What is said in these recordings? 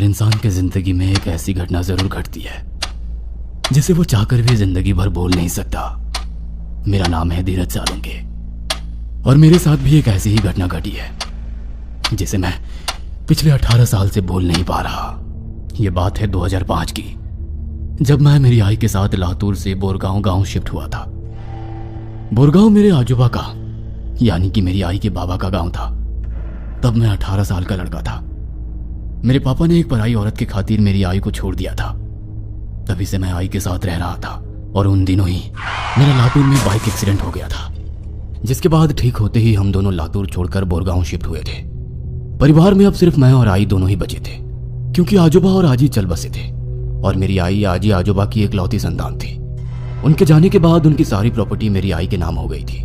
इंसान की जिंदगी में एक ऐसी घटना जरूर घटती है जिसे वो चाहकर भी जिंदगी भर बोल नहीं सकता। मेरा नाम है धीरज सालुंके और मेरे साथ भी एक ऐसी ही घटना घटी है जिसे मैं पिछले 18 साल से बोल नहीं पा रहा। ये बात है 2005 की, जब मैं मेरी आई के साथ लातूर से बोरगांव गांव शिफ्ट हुआ था। बोरगांव मेरे आजूबा का यानी कि मेरी आई के बाबा का गांव था। तब मैं 18 साल का लड़का था। मेरे पापा ने एक पराई औरत की खातिर मेरी आई को छोड़ दिया था। तभी से मैं आई के साथ रह रहा था और उन दिनों ही मेरा लातूर में बाइक एक्सीडेंट हो गया था, जिसके बाद ठीक होते ही हम दोनों लातूर छोड़कर बोरगांव शिफ्ट हुए थे। परिवार में अब सिर्फ मैं और आई दोनों ही बचे थे, क्योंकि आजोबा और आजी चल बसे थे और मेरी आई आजी आजोबा की एकलौती संतान थी। उनके जाने के बाद उनकी सारी प्रॉपर्टी मेरी आई के नाम हो गई थी।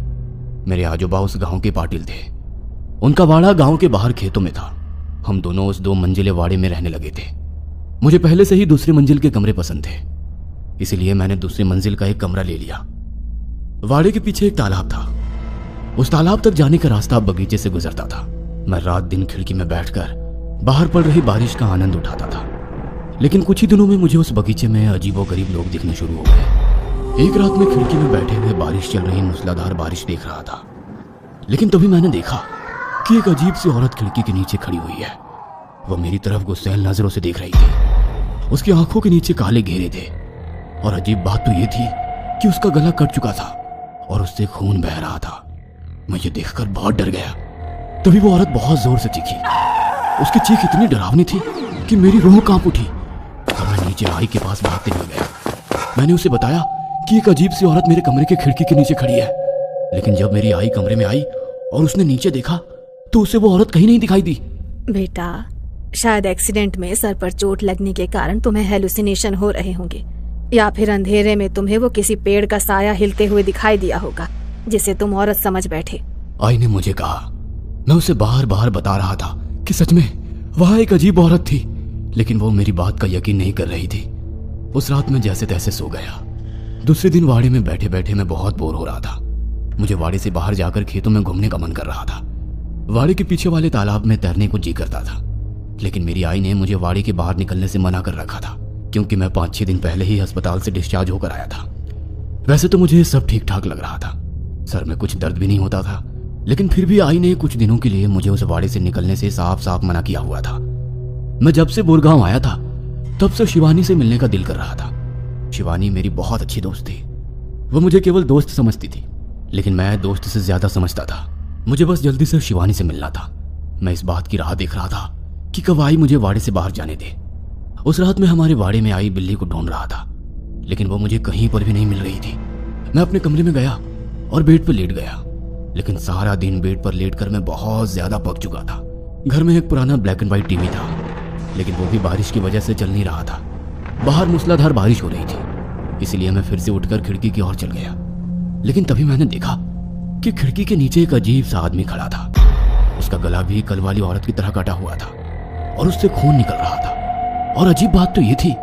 मेरे आजोबा उस गांव के पाटिल थे। उनका वाड़ा गांव के बाहर खेतों में था। हम दोनों उस 2 मंजिले वाड़े में रहने लगे थे। मुझे पहले से ही दूसरी मंजिल के कमरे पसंद थे, इसलिए मैंने दूसरी मंजिल का एक कमरा ले लिया। वाड़े के पीछे एक तालाब था। उस तालाब तक जाने का रास्ता बगीचे से गुजरता था। मैं रात दिन खिड़की में बैठकर बाहर पड़ रही बारिश का आनंद उठाता था। लेकिन कुछ ही दिनों में मुझे उस बगीचे में अजीबोगरीब लोग दिखने शुरू हो गए। एक रात में खिड़की में बैठे हुए बारिश चल रही मूसलाधार बारिश देख रहा था, लेकिन तभी मैंने देखा कि एक अजीब सी औरत खिड़की के नीचे खड़ी हुई है। वह मेरी तरफ गुस्सैल नजरों से देख रही थी। उसकी आंखों के नीचे काले घेरे थे और अजीब बात तो यह थी कि उसका गला कट चुका था और उससे खून बह रहा था। मैं ये देखकर बहुत डर गया। तभी वो औरत बहुत जोर से चीखी। उसकी चीख इतनी डरावनी थी कि मेरी रूह कांप उठी और मैं नीचे आई के पास भागते हुए गया। मैंने उसे बताया कि एक अजीब सी औरत मेरे कमरे के खिड़की के नीचे खड़ी है। लेकिन जब मेरी आई कमरे में आई और उसने नीचे देखा तो उसे वो औरत कहीं नहीं दिखाई दी। बेटा, शायद एक्सीडेंट में सर पर चोट लगने के कारण तुम्हें हेलुसिनेशन हो रहे होंगे, या फिर अंधेरे में तुम्हें वो किसी पेड़ का साया हिलते हुए दिखाई दिया होगा जिसे तुम औरत समझ बैठे। आई ने मुझे कहा। मैं उसे बार बार बता रहा था कि सच में वहां एक अजीब औरत थी, लेकिन वो मेरी बात का यकीन नहीं कर रही थी। उस रात में जैसे तैसे सो गया। दूसरे दिन वाड़े में बैठे बैठे मैं बहुत बोर हो रहा था। मुझे वाड़े से बाहर जाकर खेतों में घूमने का मन कर रहा था। वाड़े के पीछे वाले तालाब में तैरने को जी करता था, लेकिन मेरी आई ने मुझे वाड़े के बाहर निकलने से मना कर रखा था, क्योंकि मैं 5-6 दिन पहले ही अस्पताल से डिस्चार्ज होकर आया था। वैसे तो मुझे सब ठीक ठाक लग रहा था, सर में कुछ दर्द भी नहीं होता था, लेकिन फिर भी आई ने कुछ दिनों के लिए मुझे उस वाड़े से निकलने से साफ साफ मना किया हुआ था। मैं जब से बोरगांव आया था तब से शिवानी से मिलने का दिल कर रहा था। शिवानी मेरी बहुत अच्छी दोस्त थी। वो मुझे केवल दोस्त समझती थी, लेकिन मैं दोस्त से ज्यादा समझता था। मुझे बस जल्दी से शिवानी से मिलना था। मैं इस बात की राह देख रहा था कि कब आई मुझे वाड़े से बाहर जाने दे। उस रात में हमारे वाड़े में आई बिल्ली को ढूंढ रहा था, लेकिन वो मुझे कहीं पर भी नहीं मिल रही थी। मैं अपने कमरे में गया और बेड पर लेट गया, लेकिन सारा दिन बेड पर लेटकर मैं बहुत ज्यादा पक चुका था। घर में एक पुराना ब्लैक एंड व्हाइट टीवी था, लेकिन वो भी बारिश की वजह से चल नहीं रहा था। बाहर मूसलाधार बारिश हो रही थी, इसलिए मैं फिर से उठकर खिड़की की ओर चल गया। लेकिन तभी मैंने देखा कि खिड़की के नीचे एक अजीब सा आदमी खड़ा था। उसका गला भी कल वाली औरत की तरह कटा हुआ था और उससे खून निकल रहा था। और अजीब बात तो ये थी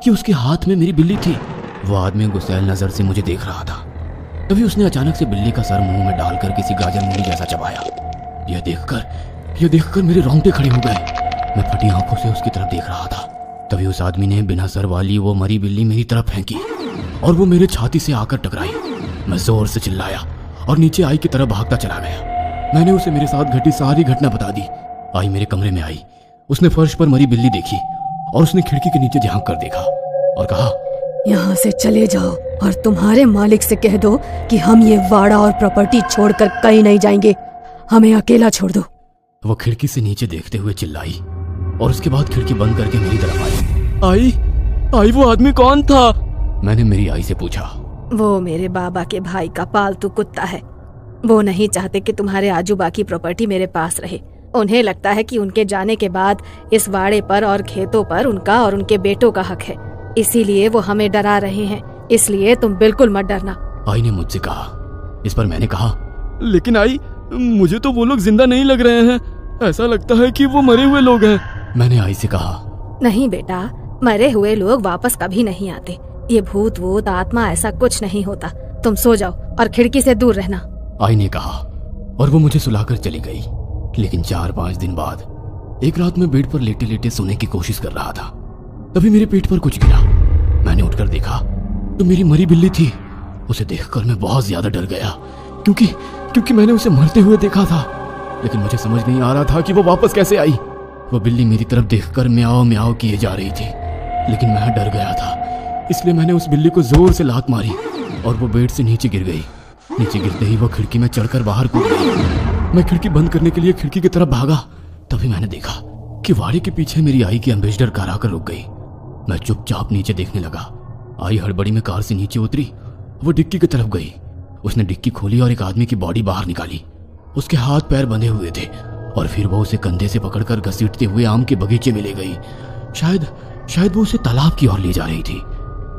कि उसके हाथ में मेरी बिल्ली थी। वो आदमी गुस्सैल नजर से मुझे देख रहा था। तभी उसने अचानक से बिल्ली का सर मुंह में डालकर किसी गाजर मूली जैसा चबाया। यह देखकर मेरे रोंगटे खड़े हो गए। मैं फटी आंखों से उसकी तरफ देख रहा था। तभी उस आदमी ने बिना सर वाली वो मरी बिल्ली मेरी तरफ फेंकी और वो मेरे छाती से आकर टकराई। मैं जोर से चिल्लाया और नीचे आई की तरफ भागता चला गया। मैंने उसे मेरे साथ घटी सारी घटना बता दी। आई मेरे कमरे में आई। उसने फर्श पर मरी बिल्ली देखी और उसने खिड़की के नीचे झांक कर देखा और कहा, यहाँ से चले जाओ और तुम्हारे मालिक से कह दो कि हम ये वाड़ा और प्रॉपर्टी छोड़कर कहीं नहीं जाएंगे। हमें अकेला छोड़ दो। वो खिड़की से नीचे देखते हुए चिल्लाई और उसके बाद खिड़की बंद करके मेरी तरफ आई। वो आदमी कौन था? मैंने मेरी आई से पूछा। वो मेरे बाबा के भाई का पालतू कुत्ता है। वो नहीं चाहते कि तुम्हारे आजूबा की प्रॉपर्टी मेरे पास रहे। उन्हें लगता है कि उनके जाने के बाद इस वाड़े पर और खेतों पर उनका और उनके बेटों का हक है, इसीलिए वो हमें डरा रहे हैं। इसलिए तुम बिल्कुल मत डरना। आई ने मुझसे कहा। इस पर मैंने कहा, लेकिन आई, मुझे तो वो लोग जिंदा नहीं लग रहे हैं। ऐसा लगता है कि वो मरे हुए लोग हैं। मैंने आई से कहा, नहीं बेटा, मरे हुए लोग वापस कभी नहीं आते। ये भूत वूत आत्मा ऐसा कुछ नहीं होता। तुम सो जाओ और खिड़की से दूर रहना। आई ने कहा और वो मुझे सुलाकर चली गई। लेकिन 4-5 दिन बाद एक रात मैं बेड पर लेटे लेटे सोने की कोशिश कर रहा था, तभी मेरे पेट पर कुछ गिरा। मैंने उठकर देखा तो मेरी मरी बिल्ली थी। उसे देखकर मैं बहुत ज्यादा डर गया, क्योंकि मैंने उसे मरते हुए देखा था, लेकिन मुझे समझ नहीं आ रहा था कि वो वापस कैसे आई। वो बिल्ली मेरी तरफ देखकर म्याओ म्याओ किए जा रही थी, लेकिन मैं डर गया था, इसलिए मैंने उस बिल्ली को जोर से लात मारी और वो बेड से नीचे गिर गई। नीचे गिरते ही वो खिड़की में चढ़कर बाहर कूद गई। मैं खिड़की बंद करने के लिए खिड़की की तरफ भागा, तभी मैंने देखा कि वाड़ी के पीछे मेरी आई की एम्बेसडर कार आकर रुक गई। मैं चुपचाप नीचे देखने लगा। आई हड़बड़ी में कार से नीचे उतरी, वो डिक्की की तरफ गई। उसने डिक्की खोली और एक आदमी की बॉडी बाहर निकाली। उसके हाथ पैर बंधे हुए थे और फिर वो उसे कंधे से पकड़कर घसीटते हुए आम के बगीचे में ले गई। शायद वो उसे तालाब की ओर ले जा रही थी।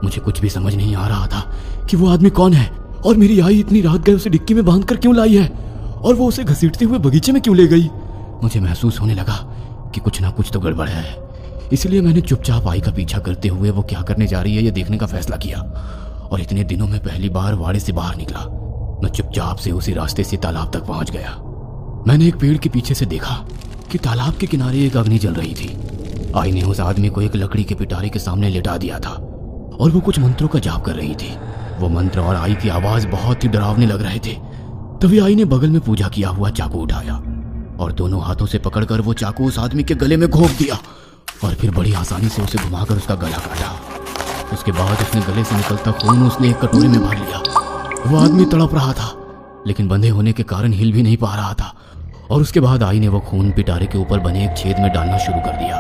मुझे कुछ भी समझ नहीं आ रहा था कि वो आदमी कौन है और मेरी आई इतनी रात गए उसे डिक्की में बांधकर क्यों लाई है और वो उसे घसीटते हुए बगीचे में क्यों ले गई। मुझे महसूस होने लगा कि कुछ ना कुछ तो गड़बड़ है, इसलिए मैंने चुपचाप आई का पीछा करते हुए वो क्या करने जा रही है ये देखने का फैसला किया और इतने दिनों में पहली बार वाड़े से बाहर निकला। मैं चुपचाप से उसी रास्ते से तालाब तक पहुंच गया। मैंने एक पेड़ के पीछे से देखा कि तालाब के किनारे एक अग्नि जल रही थी। आई ने उस आदमी को एक लकड़ी के पिटारे के सामने लेटा दिया था और वो कुछ मंत्रों का जाप कर रही थी। वो मंत्र और आई की आवाज बहुत ही डरावने लग रहे थे। तभी आई ने बगल में पूजा किया हुआ चाकू उठाया और दोनों हाथों से पकड़कर वो चाकू उस आदमी के गले में घोंप दिया और फिर बड़ी आसानी से उसे घुमाकर उसका गला काटा। उसके बाद उसने गले से निकलता खून उसने एक कटोरे में भर लिया। वो आदमी तड़प रहा था, लेकिन बंधे होने के कारण हिल भी नहीं पा रहा था। और उसके बाद आई ने वो खून पिटारे के ऊपर बने एक छेद में डालना शुरू कर दिया।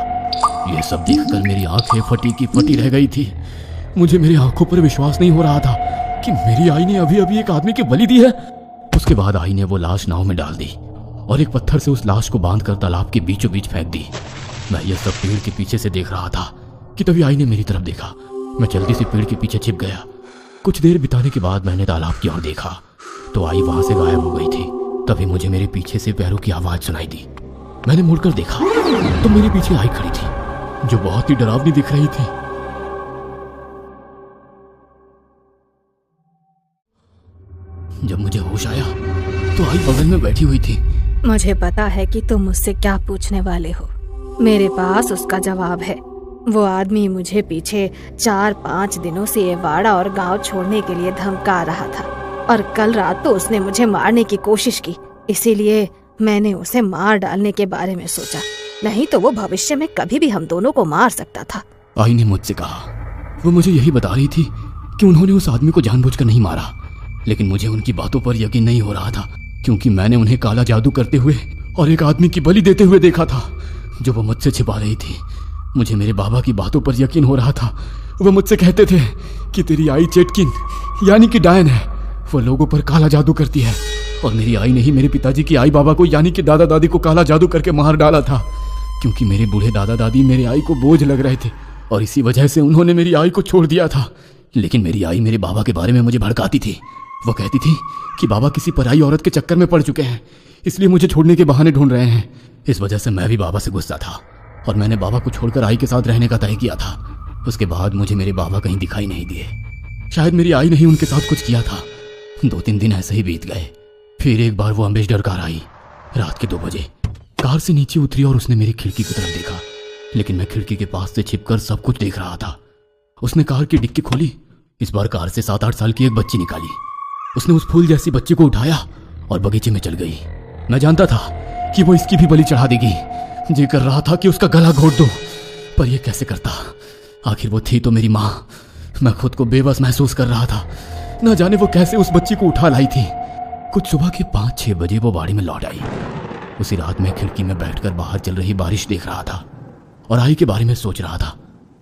ये सब देखकर मेरी आंखें फटी की फटी रह गई थी। मुझे मेरी आंखों पर विश्वास नहीं हो रहा था कि मेरी आई ने अभी अभी एक आदमी की बलि दी है। उसके बाद आई ने वो लाश नाव में डाल दी और एक पत्थर से उस लाश को बांधकर तालाब के बीचों बीच फेंक दी। मैं ये सब पेड़ के पीछे से देख रहा था कि तभी आई ने मेरी तरफ देखा। मैं जल्दी से पेड़ के पीछे छिप गया। कुछ देर बिताने के बाद मैंने तालाब की ओर देखा तो आई वहां से गायब हो गई थी। तभी मुझे मेरे पीछे से पैरों की आवाज सुनाई दी। मैंने मुड़कर देखा तो मेरे पीछे आई खड़ी थी, जो बहुत ही डरावनी दिख रही थी। जब मुझे होश आया तो आई बगल में बैठी हुई थी। मुझे पता है कि तुम मुझसे क्या पूछने वाले हो। मेरे पास उसका जवाब है। वो आदमी मुझे पीछे 4-5 दिनों से ये वाड़ा और गांव छोड़ने के लिए धमका रहा था और कल रात तो उसने मुझे मारने की कोशिश की। इसीलिए मैंने उसे मार डालने के बारे में सोचा, नहीं तो वो भविष्य में कभी भी हम दोनों को मार सकता था। आई ने मुझसे कहा। वो मुझे यही बता रही थी कि उन्होंने उस आदमी को जानबूझकर नहीं मारा, लेकिन मुझे उनकी बातों पर यकीन नहीं हो रहा था क्योंकि मैंने उन्हें काला जादू करते हुए और एक आदमी की बलि देते हुए देखा था जो वो मुझसे छिपा रही थी। मुझे मेरे बाबा की बातों पर यकीन हो रहा था। वो मुझसे कहते थे कि तेरी आई चेटकिन यानी कि डायन है, वो लोगों पर काला जादू करती है और मेरी आई ने ही मेरे पिताजी की आई बाबा को यानी कि दादा दादी को काला जादू करके मार डाला था, क्योंकि मेरे बूढ़े दादा दादी मेरे आई को बोझ लग रहे थे और इसी वजह से उन्होंने मेरी आई को छोड़ दिया था। लेकिन मेरी आई मेरे बाबा के बारे में मुझे भड़काती थी। वो कहती थी कि बाबा किसी पराई औरत के चक्कर में पड़ चुके हैं, इसलिए मुझे छोड़ने के बहाने ढूंढ रहे हैं। इस वजह से मैं भी बाबा से गुस्सा था और मैंने बाबा को छोड़कर आई के साथ रहने का तय किया था। उसके बाद मुझे मेरे बाबा कहीं दिखाई नहीं दिए। शायद मेरी आई ने ही उनके साथ कुछ किया था। 2-3 दिन ऐसे ही बीत गए। फिर एक बार वो एम्बेसडर कार आई रात के 2 बजे। कार से नीचे उतरी और उसने मेरी खिड़की की तरफ देखा, लेकिन मैं खिड़की के पास से छिपकर सब कुछ देख रहा था। उसने कार की डिक्की खोली। इस बार कार से 7-8 साल की एक बच्ची निकाली। उसने उस फूल जैसी बच्ची को उठाया और बगीचे में चल गई। मैं जानता था कि वो इसकी भी बलि चढ़ा देगी। जी कर रहा था कि उसका गला घोट दूं, पर यह कैसे करता। आखिर वो थी तो मेरी माँ। मैं खुद को बेबस महसूस कर रहा था। न जाने वो कैसे उस बच्ची को उठा लाई थी। कुछ सुबह के 5-6 बजे वो बाड़ी में लौट आई। उसी रात मैं खिड़की में बैठकर बाहर चल रही बारिश देख रहा था और आई के बारे में सोच रहा था।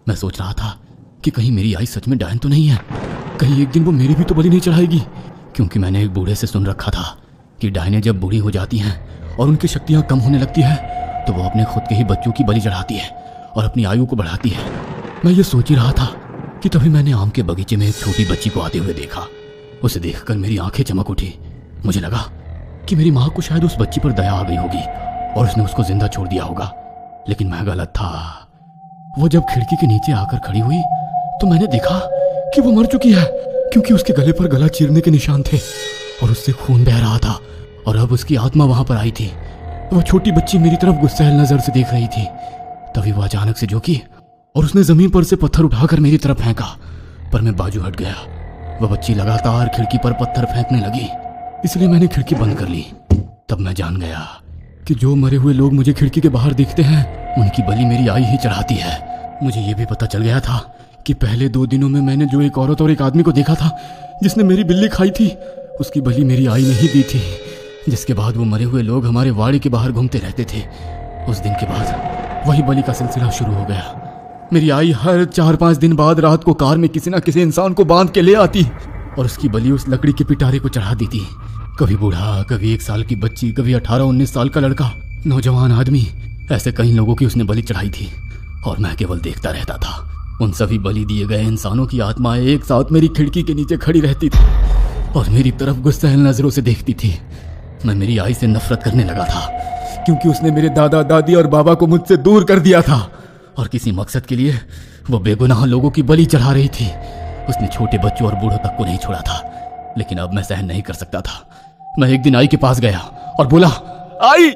मैं सोच रहा था कि कहीं मेरी आई सच में डायन तो नहीं है। कहीं एक दिन वो मेरी भी तो बलि नहीं चढ़ाएगी, क्योंकि मैंने एक बूढ़े से सुन रखा था कि डायनें जब बूढ़ी हो जाती हैं और उनकी शक्तियां कम होने लगती है तो वो अपने खुद के ही बच्चों की बलि चढ़ाती है और अपनी आयु को बढ़ाती है। मैं ये सोच ही रहा था कि तभी मैंने आम के बगीचे में एक छोटी बच्ची को आते हुए देखा। उसे देखकर मेरी आंखें चमक उठी। मुझे लगा कि मेरी माँ को शायद उस बच्ची पर दया आ गई होगी और उसने उसको जिंदा छोड़ दिया होगा, लेकिन मैं गलत था। वो जब खिड़की के नीचे आकर खड़ी हुई तो मैंने देखा कि वो मर चुकी है, क्योंकि उसके गले पर गला चीरने के निशान थे और उससे खून बह रहा था और अब उसकी आत्मा वहां पर आई थी। वह छोटी बच्ची मेरी तरफ गुस्सैल नजर से देख रही थी। तभी वह अचानक से झुकी और उसने जमीन पर से पत्थर उठाकर मेरी तरफ फेंका, पर मैं बाजू हट गया। वह बच्ची लगातार खिड़की पर पत्थर फेंकने लगी, इसलिए मैंने खिड़की बंद कर ली। तब मैं जान गया कि जो मरे हुए लोग मुझे खिड़की के बाहर दिखते हैं उनकी बलि मेरी आई ही चढ़ाती है। मुझे यह भी पता चल गया था कि पहले 2 दिनों में मैंने जो एक औरत और एक आदमी को देखा था जिसने मेरी बिल्ली खाई थी, उसकी बलि मेरी आई नहीं दी थी। जिसके बाद वो मरे हुए लोग हमारे वाड़ी के बाहर घूमते रहते थे। उस दिन के बाद वही बलि का सिलसिला शुरू हो गया। मेरी आई हर 4-5 दिन बाद रात को कार में किसी न किसी इंसान को बांध के ले आती और उसकी बलि उस लकड़ी के पिटारे को चढ़ा देती। कभी बूढ़ा, कभी 1 साल की बच्ची, कभी 18-19 साल का लड़का, नौजवान आदमी, ऐसे कई लोगों की उसने बलि चढ़ाई थी और मैं केवल देखता रहता था। उन सभी बलि दिए गए इंसानों की आत्माएं एक साथ मेरी खिड़की के नीचे खड़ी रहती थी और मेरी तरफ गुस्सैल नजरों से देखती थी। मैं मेरी आई से नफरत करने लगा था क्योंकि उसने मेरे दादा दादी और बाबा को मुझसे दूर कर दिया था और किसी मकसद के लिए वो बेगुनाह लोगों की बलि चढ़ा रही थी। उसने छोटे बच्चों और बूढ़ों तक को नहीं छोड़ा था, लेकिन अब मैं सहन नहीं कर सकता था। मैं एक दिन आई के पास गया और बोला, आई,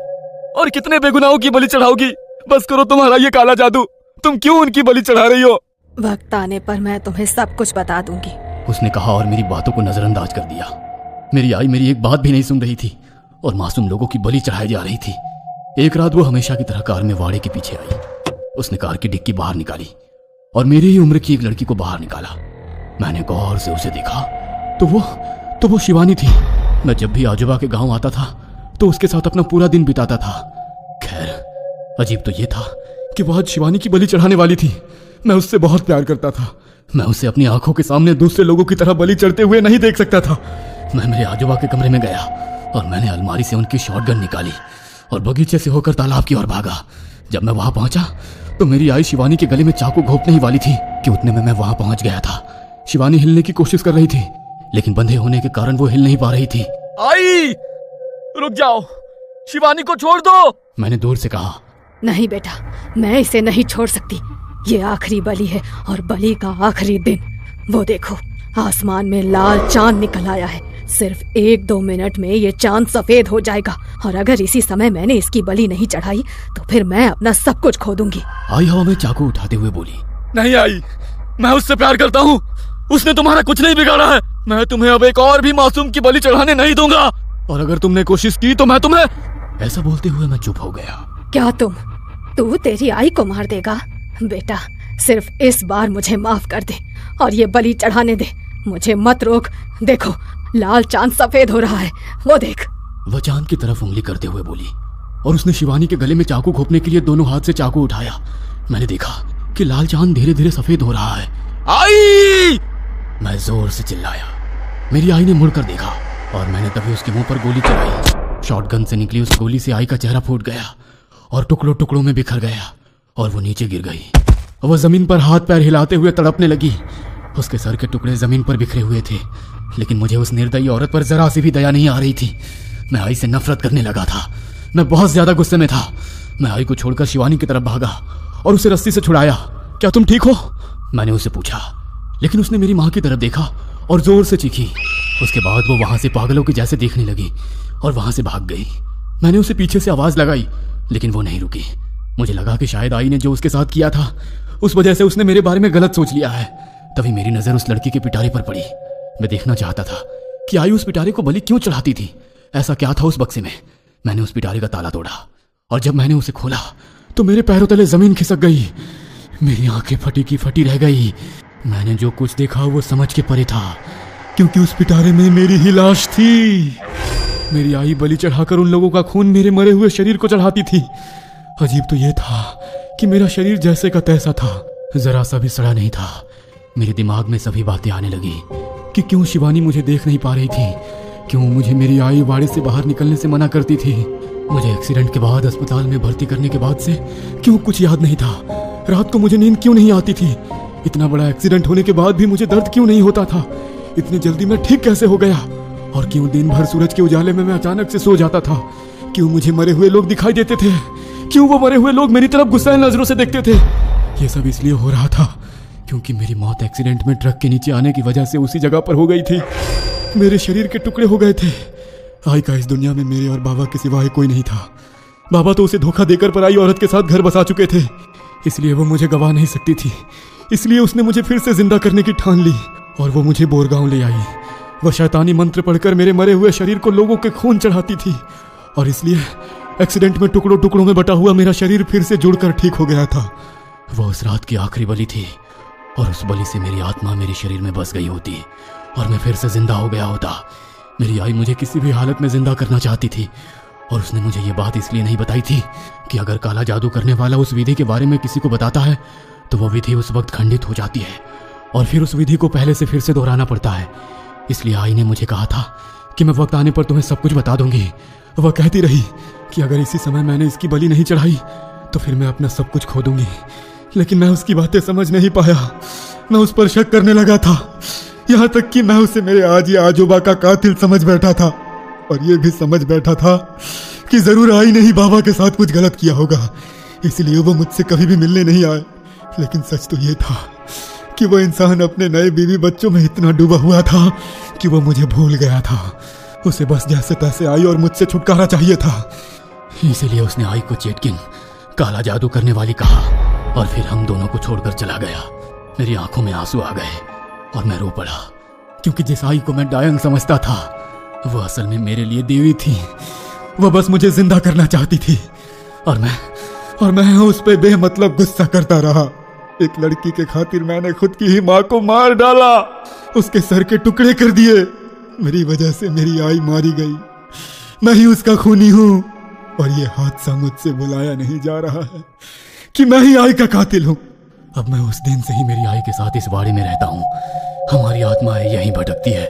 और कितने बेगुनाहों की बलि चढ़ाओगी? बस करो तुम्हारा ये काला जादू। तुम क्यों उनकी बलि चढ़ा रही हो? वक्त आने पर मैं तुम्हें सब कुछ बता दूंगी, उसने कहा और मेरी बातों को नजरअंदाज कर दिया। मेरी आई मेरी एक बात भी नहीं सुन रही थी और मासूम लोगों की बलि चढ़ाई जा रही थी। एक रात वो हमेशा की तरह कार में वाड़े के पीछे आई। उसने कार की डिक्की बाहर निकाली और मेरी ही उम्र की एक लड़की को बाहर निकाला। मैंने गौर से उसे देखा तो वो शिवानी थी। मैं जब भी आजूबा के गांव आता था तो उसके साथ अपना पूरा दिन बिताता था। खैर, अजीब तो ये था कि वो आज शिवानी की बलि चढ़ाने वाली थी। मैं उससे बहुत प्यार करता था। मैं उसे अपनी आंखों के सामने दूसरे लोगों की तरह बलि चढ़ते हुए नहीं देख सकता था। मैं मेरे आजूबा के कमरे में गया और मैंने अलमारी से उनकी शॉटगन निकाली और बगीचे से होकर तालाब की ओर भागा। जब मैं वहां पहुंचा तो मेरी आई शिवानी के गले में चाकू घोंपने ही वाली थी कि उतने में मैं वहां पहुंच गया था। शिवानी हिलने की कोशिश कर रही थी, लेकिन बंधे होने के कारण वो हिल नहीं पा रही थी। आई, रुक जाओ, शिवानी को छोड़ दो, मैंने दूर से कहा। नहीं बेटा, मैं इसे नहीं छोड़ सकती। ये आखिरी बलि है और बलि का आखिरी दिन। वो देखो, आसमान में लाल चांद निकल आया है। सिर्फ 1-2 मिनट में ये चांद सफेद हो जाएगा और अगर इसी समय मैंने इसकी बलि नहीं चढ़ाई तो फिर मैं अपना सब कुछ खो दूंगी। आई हवा में चाकू उठाते हुए बोली, नहीं आई, मैं उससे प्यार करता हूँ। उसने तुम्हारा कुछ नहीं बिगाड़ा है। मैं तुम्हें अब एक और भी मासूम की बलि चढ़ाने नहीं दूंगा और अगर तुमने कोशिश की तो मैं तुम्हें। ऐसा बोलते हुए मैं चुप हो गया। क्या तू तेरी आई को मार देगा? बेटा, सिर्फ इस बार मुझे माफ कर दे और ये बलि चढ़ाने दे। मुझे मत रोक। देखो, लाल चांद सफेद हो रहा है, वो देख। वह चांद की तरफ उंगली करते हुए बोली और उसने शिवानी के गले में चाकू घोंपने के लिए दोनों हाथ से चाकू उठाया। मैंने देखा कि लाल चांद धीरे धीरे सफेद हो रहा है। आई! मैं जोर से चिल्लाया। मेरी आई ने मुड़कर देखा और मैंने तभी उसके मुंह पर गोली चलाई। शॉटगन से निकली उस गोली से आई का चेहरा फूट गया और टुकड़ों टुकड़ों में बिखर गया और वो नीचे गिर गई। वह जमीन पर हाथ पैर हिलाते हुए तड़पने लगी। उसके सर के टुकड़े जमीन पर बिखरे हुए थे, लेकिन मुझे उस निर्दयी औरत पर जरा सी भी दया नहीं आ रही थी। मैं आई से नफरत करने लगा था। मैं बहुत ज्यादा गुस्से में था। मैं आई को छोड़कर शिवानी की तरफ भागा और उसे रस्सी से छुड़ाया। क्या तुम ठीक हो? मैंने उसे पूछा, लेकिन उसने मेरी माँ की तरफ देखा और जोर से चीखी। उसके बाद वो वहां से पागलों के जैसे देखने लगी और वहां से भाग गई। मैंने उसे पीछे से आवाज लगाई, लेकिन वो नहीं रुकी। मुझे लगा कि शायद आई ने जो उसके साथ किया था उस वजह से उसने मेरे बारे में गलत सोच लिया है। तभी मेरी नजर उस लड़की के पिटारे पर पड़ी। मैं देखना चाहता था कि आई उस पिटारे को बलि क्यों चढ़ाती थी। ऐसा क्या था उस बक्से में? मैंने उस पिटारे का ताला तोड़ा और जब मैंने उसे खोला तो मेरे पैरों तले जमीन खिसक गई। मेरी आंखें फटी की फटी रह गई। मैंने जो कुछ देखा वो समझ के परे था, क्योंकि उस पिटारे में मेरी ही लाश थी। मेरी आई बलि चढ़ाकर उन लोगों का खून मेरे मरे हुए शरीर को चढ़ाती थी। अजीब तो यह था कि मेरा शरीर जैसे का तैसा था, जरा सा भी सड़ा नहीं था। मेरे दिमाग में सभी बातें आने लगी कि क्यों शिवानी मुझे देख नहीं पा रही थी, क्यों मुझे मेरी आई वाड़े से बाहर निकलने से मना करती थी, मुझे एक्सीडेंट के बाद अस्पताल में भर्ती करने के बाद से क्यों कुछ याद नहीं था, रात को मुझे नींद क्यों नहीं आती थी, इतना बड़ा एक्सीडेंट होने के बाद भी मुझे दर्द क्यों नहीं होता था, इतनी जल्दी मैं ठीक कैसे हो गया, और क्यों दिन भर सूरज के उजाले में मैं अचानक से सो जाता था, क्यों मुझे मरे हुए लोग दिखाई देते थे, क्यों वो मरे हुए लोग मेरी तरफ गुस्सैल नजरों से देखते थे। ये सब इसलिए हो रहा था क्योंकि मेरी मौत एक्सीडेंट में ट्रक के नीचे आने की वजह से उसी जगह पर हो गई थी। मेरे शरीर के टुकड़े हो गए थे। आई का इस दुनिया में मेरे और बाबा के सिवाय कोई नहीं था। बाबा तो उसे धोखा देकर पराई औरत के साथ घर बसा चुके थे, इसलिए वो मुझे गवा नहीं सकती थी। इसलिए उसने मुझे फिर से जिंदा करने की ठान ली और वो मुझे बोरगांव ले आई। वह शैतानी मंत्र पढ़कर मेरे मरे हुए शरीर को लोगों के खून चढ़ाती थी और इसलिए एक्सीडेंट में टुकड़ों टुकड़ों में बटा हुआ मेरा शरीर फिर से जुड़कर ठीक हो गया था। वह उस रात की आखिरी बलि थी और उस बलि से मेरी आत्मा मेरे शरीर में बस गई होती और मैं फिर से जिंदा हो गया होता। मेरी आई मुझे किसी भी हालत में जिंदा करना चाहती थी और उसने मुझे ये बात इसलिए नहीं बताई थी कि अगर काला जादू करने वाला उस विधि के बारे में किसी को बताता है तो वो विधि उस वक्त खंडित हो जाती है और फिर उस विधि को पहले से फिर से दोहराना पड़ता है। इसलिए आई ने मुझे कहा था कि मैं वक्त आने पर तुम्हें सब कुछ बता दूंगी। वह कहती रही कि अगर इसी समय मैंने इसकी बलि नहीं चढ़ाई तो फिर मैं अपना सब कुछ खो दूंगी, लेकिन मैं उसकी बातें समझ नहीं पाया। मैं उस पर शक करने लगा था, यहाँ तक कि मैं उसे मेरे आजी आजोबा का कातिल समझ बैठा था और ये भी समझ बैठा था कि जरूर आई ने ही बाबा के साथ कुछ गलत किया होगा, इसलिए वो मुझसे कभी भी मिलने नहीं आए। लेकिन सच तो ये था कि वो इंसान अपने नए बीवी बच्चों में इतना डूबा हुआ था कि वो मुझे भूल गया था। उसे बस जैसे तैसे आई और मुझसे छुटकारा चाहिए था, इसीलिए उसने आई को चेटकिन काला जादू करने वाली कहा और फिर हम दोनों को छोड़कर चला गया। मेरी आंखों में आंसू आ गए और मैं रो पड़ा, क्योंकि जिस आई को मैं डायन समझता था वो असल में मेरे लिए देवी थी। वह बस मुझे जिंदा करना चाहती थी और मैं उस पे बेमतलब गुस्सा करता रहा। एक लड़की के खातिर मैंने खुद की ही माँ को मार डाला, उसके सर के टुकड़े कर दिए। मेरी वजह से मेरी आई मारी गई, मैं ही उसका खूनी हूँ और ये हादसा मुझसे बुलाया नहीं जा रहा है कि मैं ही आई का कातिल हूँ। अब मैं उस दिन से ही मेरी आई के साथ इस बाड़े में रहता हूँ। हमारी आत्माएं यहीं भटकती है